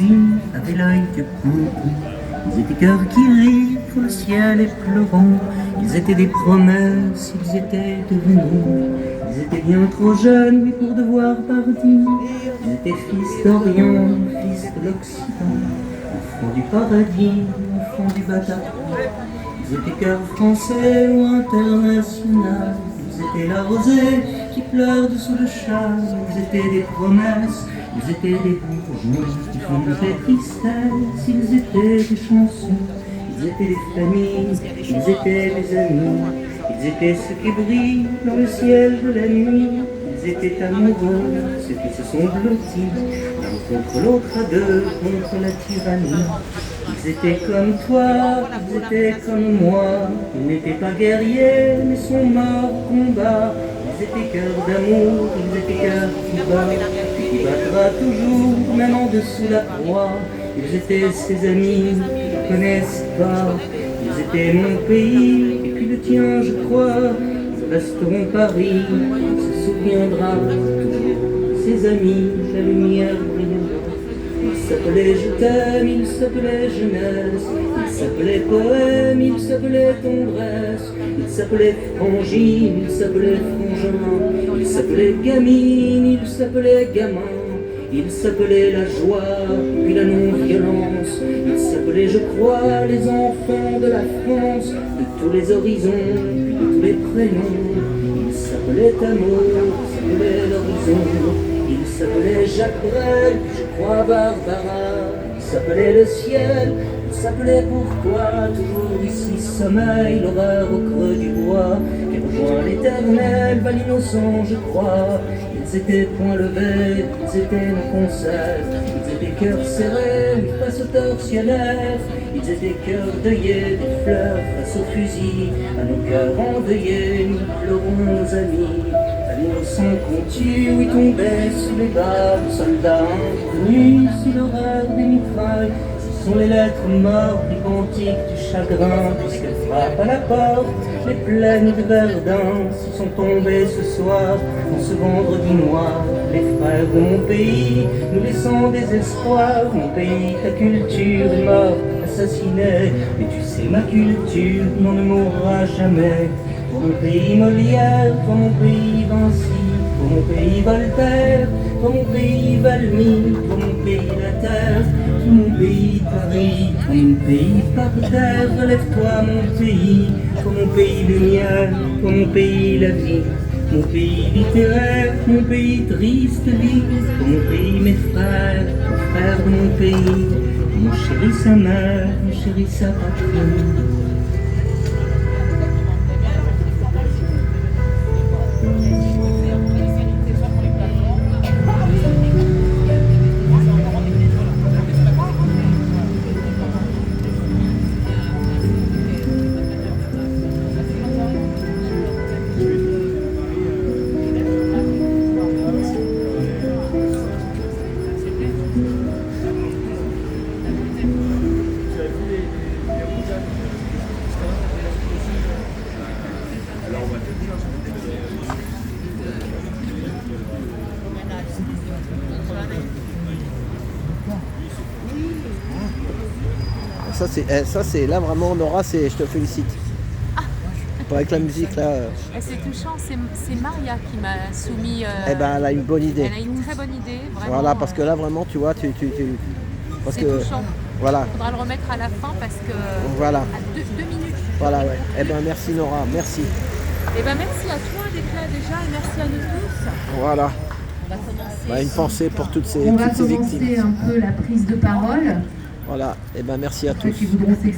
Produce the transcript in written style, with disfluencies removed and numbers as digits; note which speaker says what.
Speaker 1: cousine avait l'œil du printemps. Ils étaient cœurs qui rient pour le ciel et pleurant. Ils étaient des promesses, ils étaient devenus. Ils étaient bien trop jeunes, oui, pour devoir partir. Ils étaient fils d'Orient, fils de l'Occident, enfants du paradis, enfants du Bataclan. Ils étaient cœurs français ou international. Ils étaient la rosée qui pleure dessous le châle. Ils étaient des promesses, ils étaient des bourgeons qui font des tristesses. Ils étaient des chansons, ils étaient des familles, ils étaient des amis. Ils étaient ceux qui brillent dans le ciel de la nuit. Ils étaient amoureux, ceux qui se sont blottis l'un contre l'autre à deux, contre la tyrannie. Ils étaient comme toi, ils étaient comme moi. Ils n'étaient pas guerriers, mais sont morts au combat. Ils étaient cœurs d'amour, ils étaient cœurs qui battra toujours, même en dessous la croix. Ils étaient ses amis, ils ne connaissent pas. Ils étaient mon pays, et puis le tien, je crois. Ils resteront Paris, on se souviendra toujours. Ses amis, la lumière brillante. Il s'appelait Je t'aime, il s'appelait Jeunesse, il s'appelait Poème, il s'appelait Tendresse, il s'appelait Frangine, il s'appelait Frangin, il s'appelait Gamine, il s'appelait Gamin, il s'appelait La Joie, puis la non-violence, il s'appelait Je crois les enfants de la France, de tous les horizons, puis de tous les prénoms, il s'appelait Amour, il s'appelait l'horizon. Il s'appelait Jacques Brel, je crois Barbara. Il s'appelait le ciel, il s'appelait pourquoi. Toujours ici sommeil, l'horreur au creux du bois. Qui rejoint l'éternel, va l'innocent, je crois. Ils étaient point levés, ils étaient nos concerts. Ils étaient cœurs serrés, face au tortionnaire. Ils étaient cœurs deuillés, des fleurs face au fusil. À nos cœurs endeuillés, nous pleurons nos amis. L'innocent qu'on tue, oui, tombait sous les balles, soldats inconnus, sous l'horreur des mitrailles. Ce sont les lettres mortes, les cantiques du chagrin, puisqu'elles frappent à la porte, les plaines de Verdun. S'ils sont tombés ce soir, en ce vendredi noir, les frères de mon pays, nous laissant des espoirs. Mon pays, ta culture est morte, assassinée, mais tu sais, ma culture n'en ne mourra jamais. Pour mon pays Molière, pour mon pays Vinci, pour mon pays Voltaire, pour mon pays Valmy, pour mon pays la terre, pour mon pays Paris, pour mon pays par terre. Relève-toi mon pays, pour mon pays lumière, pour mon pays la vie, mon pays littéraire, mon pays triste vie, pour mon pays mes frères, les frères de mon pays, mon chéri sa mère, mon chéri sa patrie.
Speaker 2: Ça c'est là vraiment Nora, je te félicite.
Speaker 3: Ah.
Speaker 2: Avec la musique là.
Speaker 3: C'est touchant, c'est Maria qui m'a soumis.
Speaker 2: Elle a une bonne idée.
Speaker 3: Elle a une très bonne idée, vraiment.
Speaker 2: Voilà, parce que là vraiment tu vois, parce
Speaker 3: c'est
Speaker 2: que
Speaker 3: touchant.
Speaker 2: Voilà.
Speaker 3: Il faudra le remettre à la fin parce que
Speaker 2: voilà.
Speaker 3: À deux minutes.
Speaker 2: Voilà, ouais. Merci Nora, merci.
Speaker 3: Merci à toi d'être là déjà et merci à nous tous.
Speaker 2: Voilà.
Speaker 3: On va commencer.
Speaker 2: Une pensée pour toutes ces
Speaker 4: On va
Speaker 2: victimes.
Speaker 4: commencer un peu la prise de parole.
Speaker 2: Voilà, merci à tous.
Speaker 4: Qui voudront s'exprimer.